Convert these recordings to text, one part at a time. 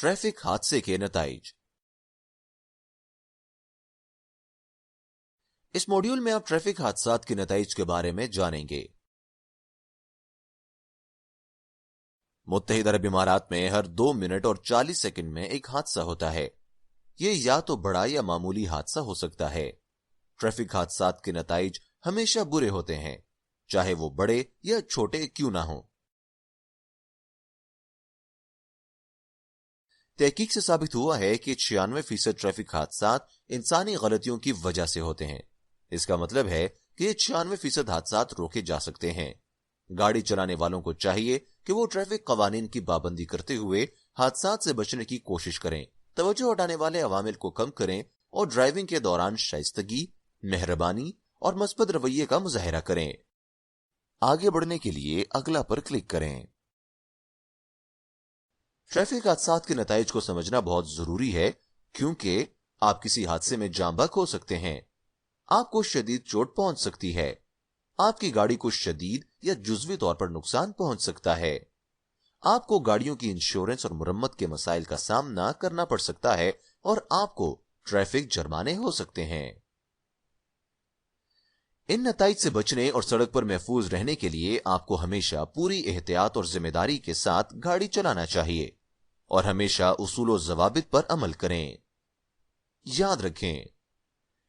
Traffic हादसे के नताइज। इस मॉड्यूल में आप ट्रैफिक हादसात के नताइज के बारे में जानेंगे। मुत्तहिदा अरब इमारात में हर 2 मिनट और 40 सेकंड में एक हादसा होता है। यह या तो बड़ा या मामूली हादसा हो सकता है। ट्रैफिक हादसात के नताइज हमेशा बुरे होते हैं, चाहे वो बड़े या छोटे क्यों ना हो। तहकीक से साबित हुआ है कि 96% ट्रैफिक हादसात इंसानी गलतियों की वजह से होते हैं। इसका मतलब है कि 96% हादसात रोके जा सकते हैं। गाड़ी चलाने वालों को चाहिए कि वो ट्रैफिक कवानीन की पाबंदी करते हुए हादसात से बचने की कोशिश करें, तवज्जो हटाने वाले अवामिल को कम करें और ड्राइविंग के दौरान शाइस्तगी, मेहरबानी और मस्बत रवैये का मुजाहिरा करें। आगे बढ़ने के लिए अगला पर क्लिक करें। ट्रैफिक हादसात के नताइज को समझना बहुत जरूरी है, क्योंकि आप किसी हादसे में जाँ बहक हो सकते हैं। आपको शदीद चोट पहुंच सकती है। आपकी गाड़ी को शदीद या जुज़वी तौर पर नुकसान पहुंच सकता है। आपको गाड़ियों की इंश्योरेंस और मुरम्मत के मसाइल का सामना करना पड़ सकता है और आपको ट्रैफिक जुर्माने हो सकते हैं। इन नताइज से बचने और सड़क पर महफूज रहने के लिए आपको हमेशा पूरी एहतियात और जिम्मेदारी के साथ गाड़ी चलाना चाहिए और हमेशा उसूल और ज़वाबित पर अमल करें। याद रखें,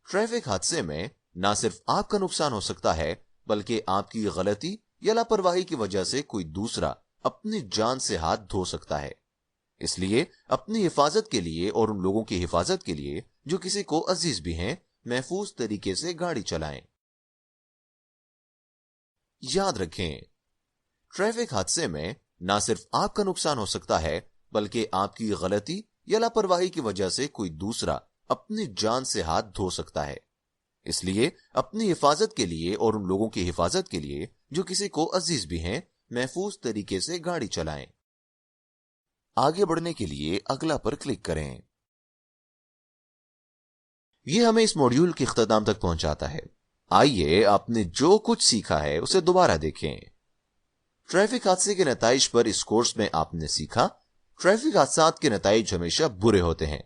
ट्रैफिक हादसे में ना सिर्फ आपका नुकसान हो सकता है, बल्कि आपकी गलती या लापरवाही की वजह से कोई दूसरा अपनी जान से हाथ धो सकता है। इसलिए अपनी हिफाजत के लिए और उन लोगों की हिफाजत के लिए जो किसी को अजीज भी हैं, महफूज तरीके से गाड़ी चलाएं। याद रखें, ट्रैफिक हादसे में ना सिर्फ आपका नुकसान हो सकता है, बल्कि आपकी गलती या लापरवाही की वजह से कोई दूसरा अपनी जान से हाथ धो सकता है। इसलिए अपनी हिफाजत के लिए और उन लोगों की हिफाजत के लिए जो किसी को अजीज भी हैं, महफूज तरीके से गाड़ी चलाएं। आगे बढ़ने के लिए अगला पर क्लिक करें। यह हमें इस मॉड्यूल के इख्तिताम तक पहुंचाता है। आइए आपने जो कुछ सीखा है उसे दोबारा देखें। ट्रैफिक हादसे के नताइज पर इस कोर्स में आपने सीखा, ट्रैफिक हादसात के नताइज हमेशा बुरे होते हैं,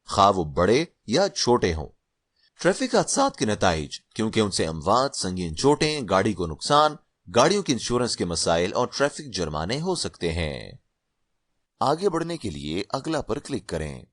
खा वो बड़े या छोटे हों। ट्रैफिक हादसात के नताइज, क्योंकि उनसे अमवात, संगीन चोटें, गाड़ी को नुकसान, गाड़ियों की इंश्योरेंस के मसाइल और ट्रैफिक जुर्माने हो सकते हैं। आगे बढ़ने के लिए अगला पर क्लिक करें।